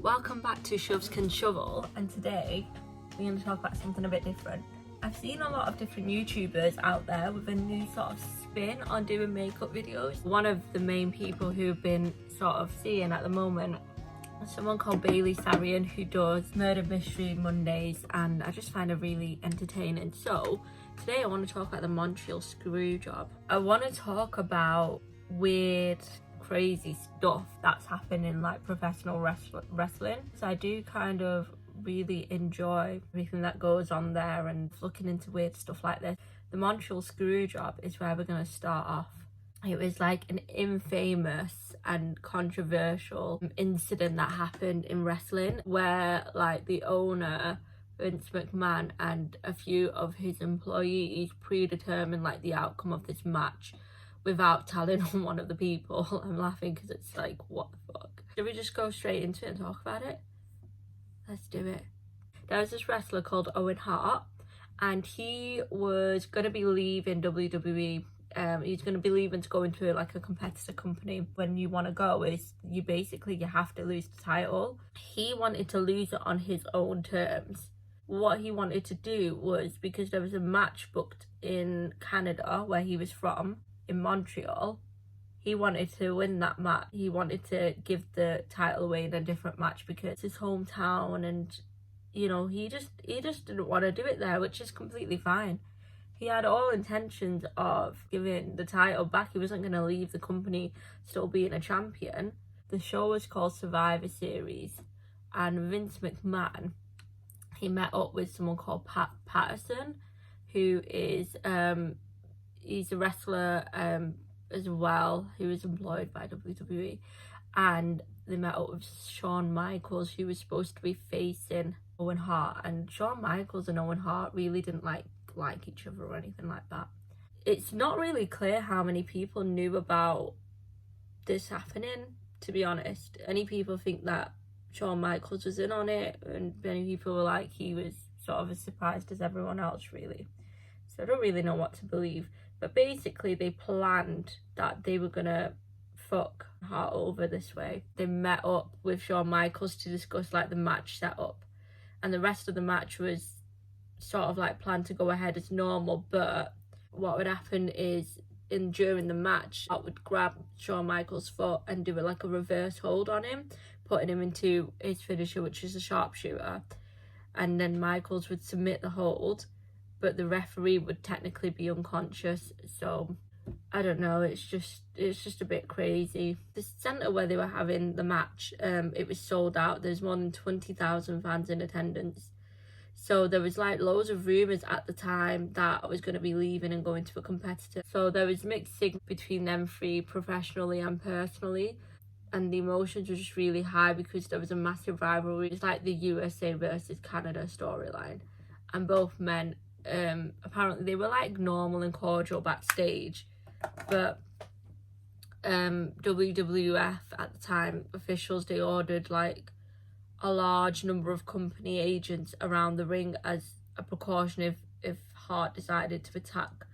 Welcome back to Shoves Can Shovel, and today we're going to talk about something a bit different. I've seen a lot of different YouTubers out there with a new sort of spin on doing makeup videos. One of the main people who've been sort of seeing at the moment is someone called Bailey Sarian, who does Murder Mystery Mondays, and I just find her really entertaining. So today I want to talk about the Montreal Screwjob. I want to talk about weird, crazy stuff that's happened in like professional wrestling. So I do kind of really enjoy everything that goes on there and looking into weird stuff like this. The Montreal Screwjob is where we're going to start off. It was like an infamous and controversial incident that happened in wrestling where like the owner, Vince McMahon, and a few of his employees predetermined like the outcome of this match without telling one of the people. I'm laughing because it's like, what the fuck? Should we just go straight into it and talk about it? Let's do it. There was this wrestler called Owen Hart, and he was going to be leaving WWE. He's going to be leaving to go into like a competitor company. When you want to go, is you have to lose the title. He wanted to lose it on his own terms. What he wanted to do was, because there was a match booked in Canada where he was from, in Montreal, he wanted to win that match. He wanted to give the title away in a different match because it's his hometown, and you know, he just didn't want to do it there, which is completely fine. He had all intentions of giving the title back. He wasn't going to leave the company still being a champion. The show was called Survivor Series, and Vince McMahon, he met up with someone called Pat Patterson, who is he's a wrestler as well, who was employed by WWE, and they met up with Shawn Michaels, who was supposed to be facing Owen Hart, and Shawn Michaels and Owen Hart really didn't like each other or anything like that. It's not really clear how many people knew about this happening, to be honest. Many people think that Shawn Michaels was in on it, and many people were like he was sort of as surprised as everyone else, really. So I don't really know what to believe. But basically they planned that they were gonna fuck Hart over this way. They met up with Shawn Michaels to discuss like the match setup, and the rest of the match was sort of like planned to go ahead as normal. But what would happen is during the match, Hart would grab Shawn Michaels' foot and do it like a reverse hold on him, putting him into his finisher, which is a sharpshooter, and then Michaels would submit the hold, but the referee would technically be unconscious. So I don't know, it's just a bit crazy. The centre where they were having the match, it was sold out. There's more than 20,000 fans in attendance. So there was like loads of rumours at the time that I was going to be leaving and going to a competitor. So there was mixed signals between them three, professionally and personally, and the emotions were just really high because there was a massive rivalry. It's like the USA versus Canada storyline, and both men, apparently they were like normal and cordial backstage, but WWF at the time, officials, they ordered like a large number of company agents around the ring as a precaution if Hart decided to attack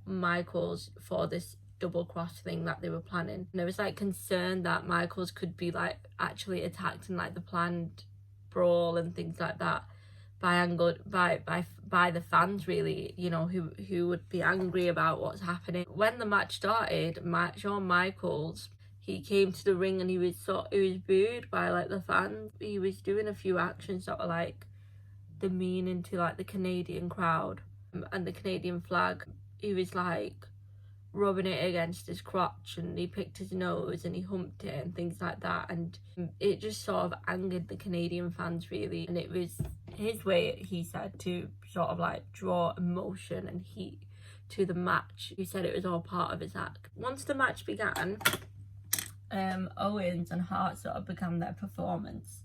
Michaels for this double cross thing that they were planning. And there was like concern that Michaels could be like actually attacked in like the planned brawl and things like that by the fans, really, you know, who would be angry about what's happening. When the match started, Shawn Michaels, he came to the ring and he was booed by like the fans. He was doing a few actions that were like demeaning to like the Canadian crowd and the Canadian flag. He was like rubbing it against his crotch, and he picked his nose and he humped it and things like that, and it just sort of angered the Canadian fans, really. And it was his way, he said, to sort of like draw emotion and heat to the match. He said it was all part of his act. Once the match began, Owens and Hart sort of began their performance,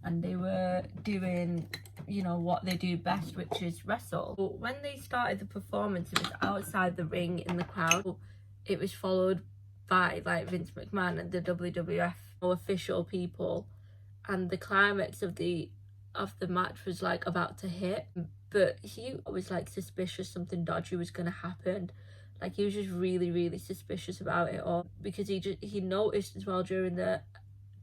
and they were doing, you know, what they do best, which is wrestle. But when they started the performance, it was outside the ring in the crowd. It was followed by like Vince McMahon and the WWF official people, and the climax of the match was like about to hit, but he was like suspicious something dodgy was going to happen. Like he was just really suspicious about it all, because he noticed as well during the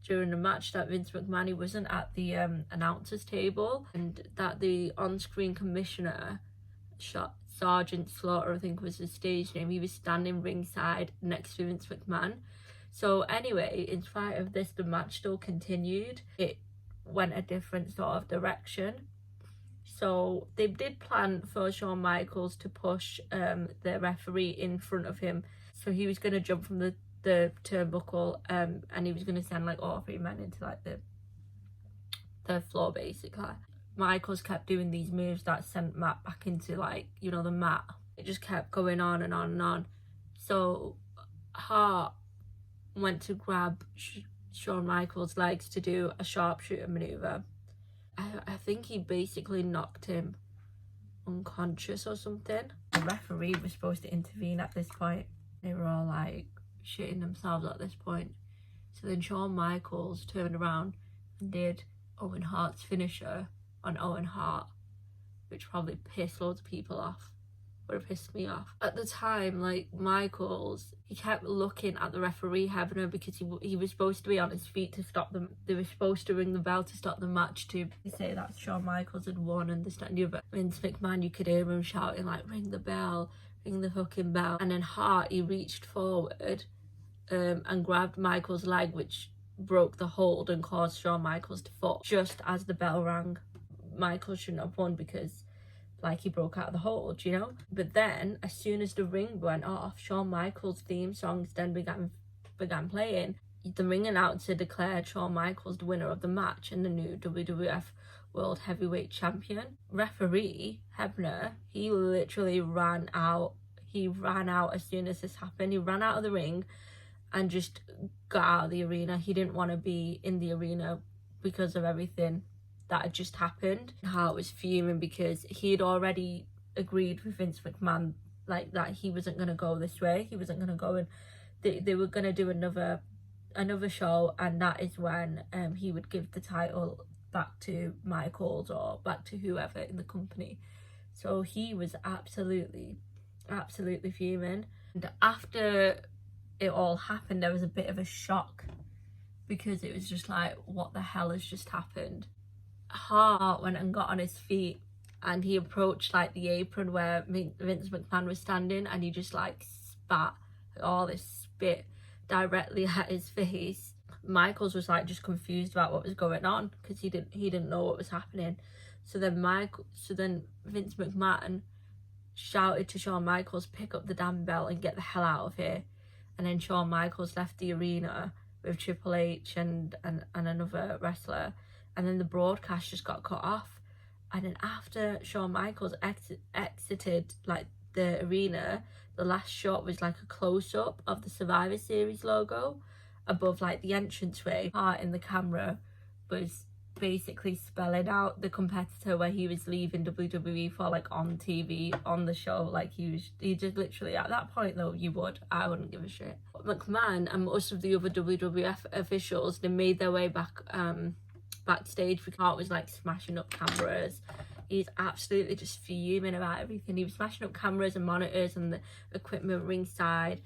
during the match that Vince McMahon, he wasn't at the announcer's table, and that the on-screen commissioner, Sergeant Slaughter, I think was his stage name, he was standing ringside next to Vince McMahon. So anyway, in spite of this, the match still continued. It went a different sort of direction. So they did plan for Shawn Michaels to push the referee in front of him. So he was going to jump from the turnbuckle, and he was going to send like all three men into like the floor basically. Michaels kept doing these moves that sent Matt back into, like, you know, the mat. It just kept going on and on and on. So Hart went to grab Shawn Michaels' legs to do a sharpshooter maneuver. I think he basically knocked him unconscious or something. The referee was supposed to intervene at this point. They were all like shitting themselves at this point. So then Shawn Michaels turned around and did Owen Hart's finisher on Owen Hart, which probably pissed loads of people off. Would have pissed me off. At the time, like, Michaels, he kept looking at the referee Hebner because he was supposed to be on his feet to stop them. They were supposed to ring the bell to stop the match to say that Shawn Michaels had won and this, that and the other. Vince McMahon, you could hear him shouting like, ring the bell, ring the fucking bell. And then Hart, he reached forward and grabbed Michaels' leg, which broke the hold and caused Shawn Michaels to fall. Just as the bell rang, Michaels shouldn't have won because, like, he broke out of the hold, you know. But then, as soon as the ring went off, Shawn Michaels' theme songs then began playing. The ring announcer declared Shawn Michaels the winner of the match and the new WWF World Heavyweight Champion. Referee Hebner, he literally ran out. He ran out as soon as this happened. He ran out of the ring and just got out of the arena. He didn't want to be in the arena because of everything that had just happened. Hart was fuming because he had already agreed with Vince McMahon, like, that he wasn't going to go this way. He wasn't going to go, and they were going to do another show, and that is when he would give the title back to Michaels or back to whoever in the company. So he was absolutely fuming. And after it all happened, there was a bit of a shock because it was just like, what the hell has just happened? Hart went and got on his feet and he approached like the apron where Vince McMahon was standing, and he just like spat all this spit directly at his face. Michaels was like just confused about what was going on because he didn't know what was happening. So then Vince McMahon shouted to Shawn Michaels, pick up the damn belt and get the hell out of here. And then Shawn Michaels left the arena with Triple H and another wrestler. And then the broadcast just got cut off. And then after Shawn Michaels exited like the arena, the last shot was like a close-up of the Survivor Series logo above like the entranceway. Hart in the camera was basically spelling out the competitor where he was leaving WWE for, like, on TV, on the show. Like, he just literally, at that point though, I wouldn't give a shit. McMahon and most of the other WWF officials, they made their way backstage because Hart was like smashing up cameras. He's absolutely just fuming about everything. He was smashing up cameras and monitors and the equipment ringside.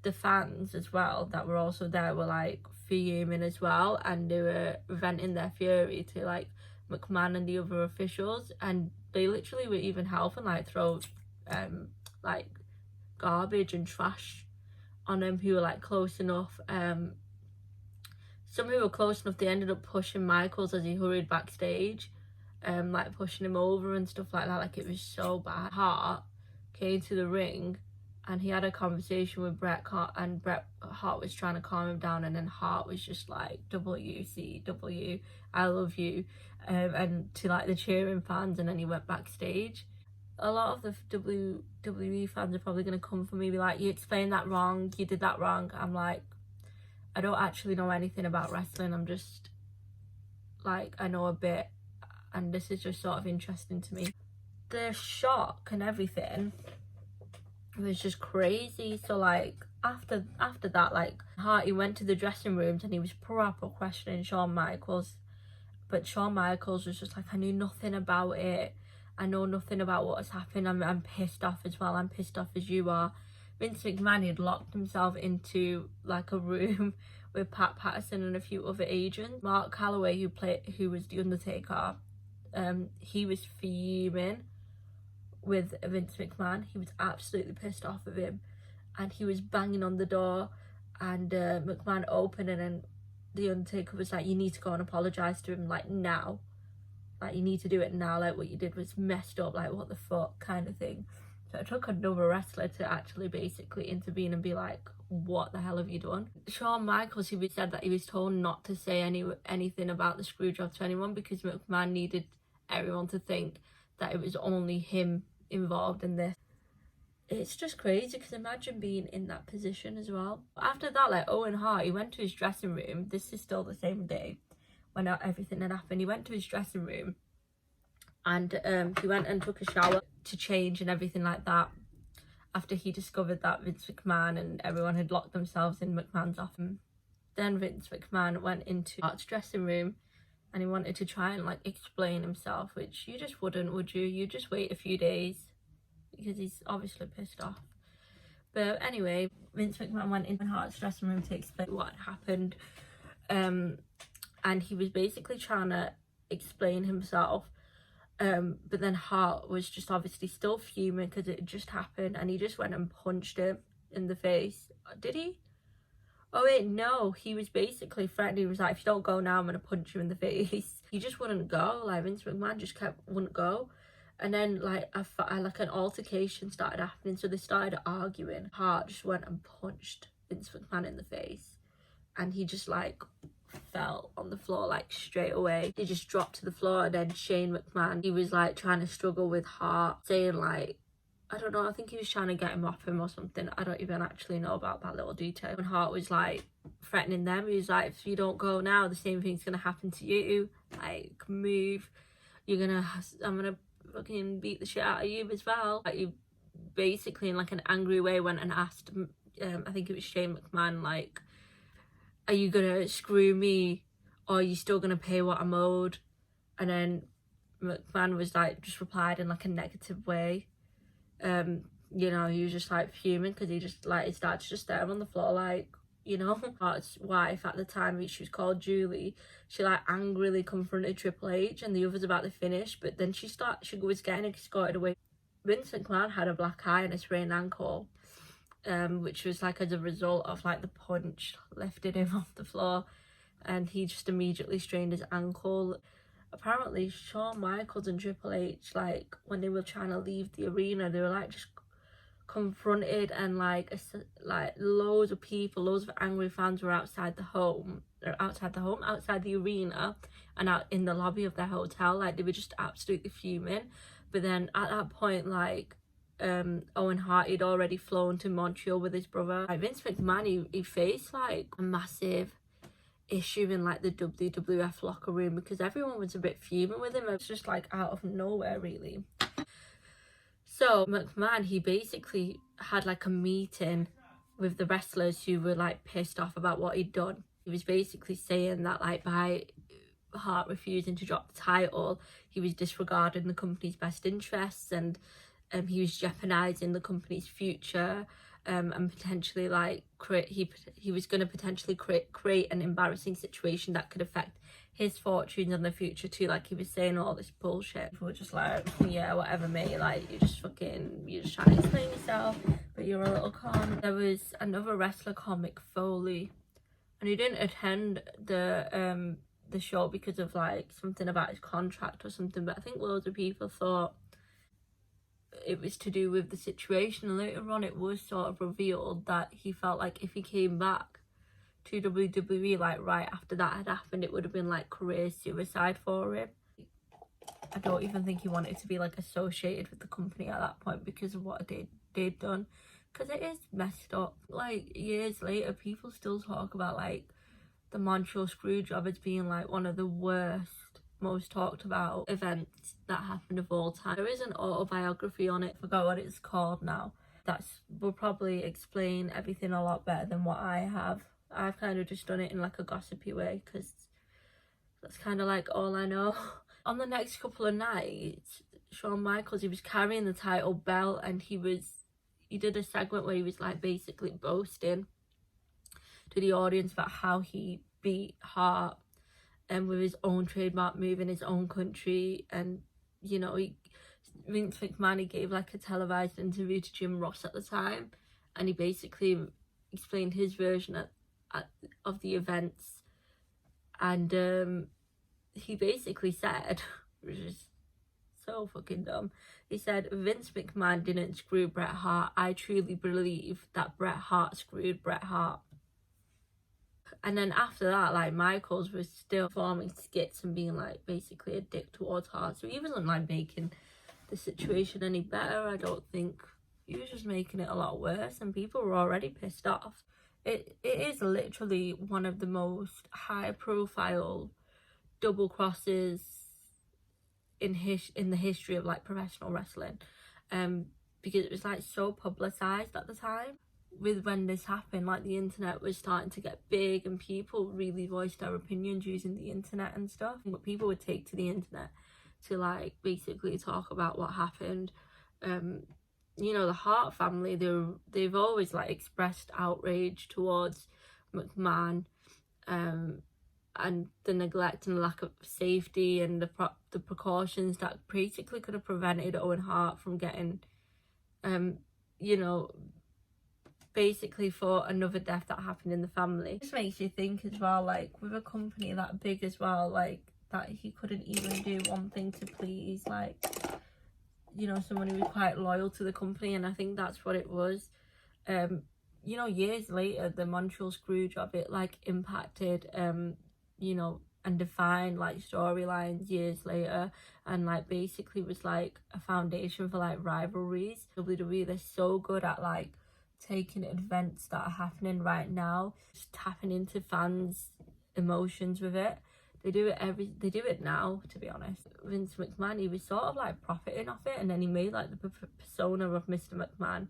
The fans as well that were also there were like fuming as well, and they were venting their fury to like McMahon and the other officials, and they literally were even helping like throw like garbage and trash on them who were like close enough. Some who were close enough, they ended up pushing Michaels as he hurried backstage, like pushing him over and stuff like that. Like, it was so bad. Hart came to the ring and he had a conversation with Bret Hart, and Bret Hart was trying to calm him down, and then Hart was just like, WCW, I love you, and to like the cheering fans, and then he went backstage. A lot of the WWE fans are probably going to come for me and be like, you explained that wrong, you did that wrong. I'm like, I don't actually know anything about wrestling. I'm just like, I know a bit, and this is just sort of interesting to me. The shock and everything was just crazy. So like after that, like, Hart, he went to the dressing rooms and he was proper questioning Shawn Michaels, but Shawn Michaels was just like, I knew nothing about it, I know nothing about what has happened, I'm pissed off as well, I'm pissed off as you are. Vince McMahon had locked himself into like a room with Pat Patterson and a few other agents. Mark Calloway, who was the Undertaker, he was fuming with Vince McMahon. He was absolutely pissed off with him, and he was banging on the door, and McMahon opened, and then the Undertaker was like, you need to go and apologise to him, like, now. Like, you need to do it now, like, what you did was messed up, like, what the fuck, kind of thing. So it took another wrestler to actually basically intervene and be like, what the hell have you done? Shawn Michaels, he said that he was told not to say anything about the screw job to anyone because McMahon needed everyone to think that it was only him involved in this. It's just crazy, because imagine being in that position as well. After that, like, Owen Hart, he went to his dressing room. This is still the same day when everything had happened. He went to his dressing room, and he went and took a shower to change and everything like that, after he discovered that Vince McMahon and everyone had locked themselves in McMahon's office. Then Vince McMahon went into Hart's dressing room, and he wanted to try and, like, explain himself, which you just wouldn't, would you? You just wait a few days, because he's obviously pissed off. But anyway, Vince McMahon went into Hart's dressing room to explain what happened, and he was basically trying to explain himself, but then Hart was just obviously still fuming because it just happened, and he just went and punched him in the face. Did he? Oh wait, no, he was basically threatening. He was like, if you don't go now, I'm gonna punch you in the face. He just wouldn't go. Like, Vince McMahon just wouldn't go. And then, like, like an altercation started happening, so they started arguing. Hart just went and punched Vince McMahon in the face, and he just, like, fell on the floor, like, straight away. He just dropped to the floor, and then Shane McMahon, he was, like, trying to struggle with Hart, saying, like, I don't know, I think he was trying to get him off him or something. I don't even actually know about that little detail. When Hart was, like, threatening them, he was like, if you don't go now, the same thing's gonna happen to you. Like, move. I'm gonna fucking beat the shit out of you as well. Like, he basically, in, like, an angry way, went and asked, I think it was Shane McMahon, like, are you gonna screw me, or are you still gonna pay what I'm owed? And then McMahon was, like, just replied in, like, a negative way. You know, he was just, like, fuming, because he just, like, his dad's just there on the floor, like, you know. Hart's wife at the time, she was called Julie, she, like, angrily confronted Triple H and the others about the finish, but then she was getting escorted away. Vince McMahon had a black eye and a sprained ankle, which was, like, as a result of, like, the punch lifted him off the floor, and he just immediately strained his ankle. Apparently Shawn Michaels and Triple H, like, when they were trying to leave the arena, they were, like, just confronted, and like loads of people, loads of angry fans were outside the arena and out in the lobby of their hotel. Like, they were just absolutely fuming. But then at that point, like, Owen Hart had already flown to Montreal with his brother. Like, Vince McMahon, he faced, like, a massive issue in, like, the WWF locker room, because everyone was a bit fuming with him. It was just, like, out of nowhere, really. So McMahon, he basically had, like, a meeting with the wrestlers who were, like, pissed off about what he'd done. He was basically saying that, like, by Hart refusing to drop the title, he was disregarding the company's best interests, and he was jeopardizing the company's future, and potentially, like, he was going to potentially create an embarrassing situation that could affect his fortunes in the future too. Like, he was saying all this bullshit. People were just like, yeah, whatever, mate, like, you're just trying to explain yourself, but you're a little con. There was another wrestler called Mick Foley, and he didn't attend the show because of, like, something about his contract or something, but I think loads of people thought it was to do with the situation. And later on, it was sort of revealed that he felt like if he came back to WWE, like, right after that had happened, it would have been, like, career suicide for him. I don't even think he wanted to be, like, associated with the company at that point because of what they'd done, because it is messed up. Like, years later, people still talk about, like, the Montreal Screwjob as being, like, one of the worst, most talked about events that happened of all time. There is an autobiography on it, I forgot what it's called now. That will probably explain everything a lot better than what I have. I've kind of just done it in, like, a gossipy way, because that's kind of, like, all I know. On the next couple of nights, Shawn Michaels, he was carrying the title belt, and he did a segment where he was, like, basically boasting to to the audience about how he beat Hart and with his own trademark move in his own country. And you know, Vince McMahon, he gave like a televised interview to Jim Ross at the time, and he basically explained his version of the events. And he basically said, which is so fucking dumb, he said, Vince McMahon didn't screw Bret Hart. I truly believe that Bret Hart screwed Bret Hart. And then after that, like, Michaels was still forming skits and being like basically a dick towards Hart. So he wasn't like making the situation any better. I don't think. He was just making it a lot worse, and people were already pissed off. It is literally one of the most high profile double crosses in the history of like professional wrestling, because it was like so publicized at the time. With when this happened, like, the internet was starting to get big and people really voiced their opinions using the internet and stuff, but people would take to the internet to like basically talk about what happened. You know, the Hart family, they've always like expressed outrage towards McMahon, and the neglect and lack of safety and the precautions that basically could have prevented Owen Hart from getting, you know, basically for another death that happened in the family. It just makes you think as well, like, with a company that big as well, like, that he couldn't even do one thing to please, like, you know, someone who was quite loyal to the company. And I think that's what it was. You know, years later, the Montreal Screwjob, it like impacted you know, and defined like storylines years later, and like basically was like a foundation for like rivalries. WWE, they're so good at like taking events that are happening right now, just tapping into fans' emotions with it. They do it now, to be honest. Vince McMahon, he was sort of like profiting off it, and then he made like the persona of Mr. McMahon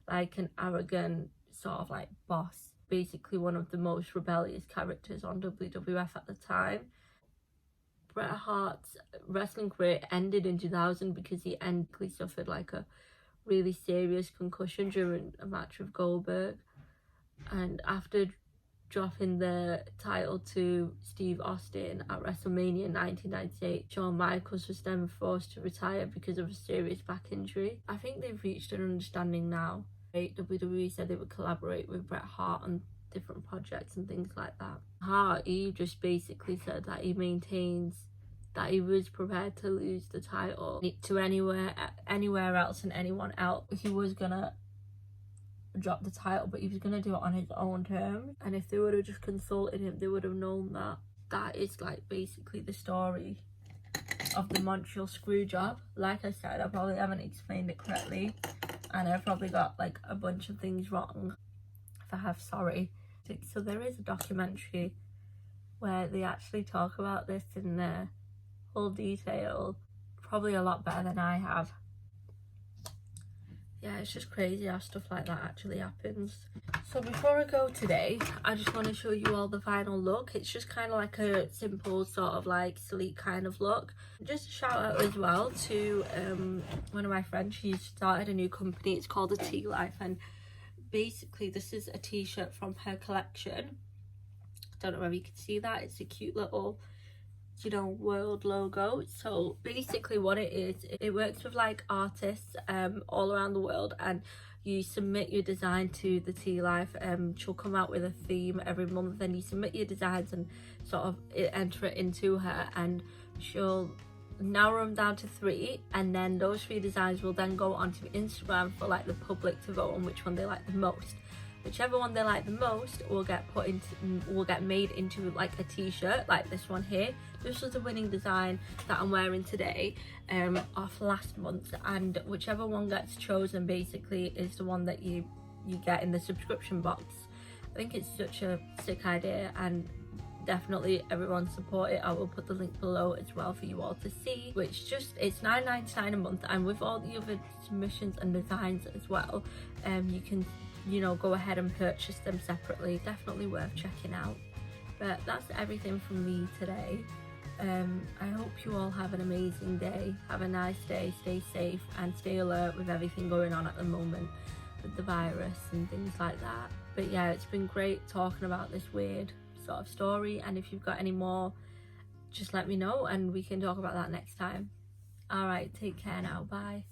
like an arrogant sort of like boss, basically one of the most rebellious characters on WWF at the time. Bret Hart's wrestling career ended in 2000 because he suffered like a really serious concussion during a match with Goldberg. And after dropping the title to Steve Austin at WrestleMania in 1998, Shawn Michaels was then forced to retire because of a serious back injury. I think they've reached an understanding now. WWE said they would collaborate with Bret Hart on different projects and things like that. Hart, he just basically said that he maintains that he was prepared to lose the title to anywhere else and anyone else. He was gonna drop the title, but he was gonna do it on his own terms. And if they would have just consulted him, they would have known that that is like basically the story of the Montreal Screwjob. Like I said, I probably haven't explained it correctly, and I've probably got like a bunch of things wrong. If I have, sorry. So there is a documentary where they actually talk about this in full detail, probably a lot better than I have. Yeah, it's just crazy how stuff like that actually happens. So before I go today, I just want to show you all the final look. It's just kind of like a simple sort of like sleek kind of look. Just a shout out as well to one of my friends. She's started a new company. It's called the e.l.f, and basically this is a t-shirt from her collection. Don't know whether you can see that. It's a cute little, you know, world logo. So basically what it is, it works with like artists all around the world, and you submit your design to the e.l.f. She'll come out with a theme every month, and you submit your designs and sort of enter it into her, and she'll narrow them down to 3, and then those 3 designs will then go onto Instagram for like the public to vote on which one they like the most. Whichever one they like the most will get made into like a t-shirt like this one here. This was the winning design that I'm wearing today off last month, and whichever one gets chosen basically is the one that you get in the subscription box. I think it's such a sick idea, and definitely everyone support it. I will put the link below as well for you all to see, which it's $9.99 a month, and with all the other submissions and designs as well, you can, you know, go ahead and purchase them separately. Definitely worth checking out. But that's everything from me today. I hope you all have an amazing day. Have a nice day, stay safe, and stay alert with everything going on at the moment with the virus and things like that. But yeah, it's been great talking about this weird sort of story, and if you've got any more, just let me know and we can talk about that next time. All right, take care now, bye.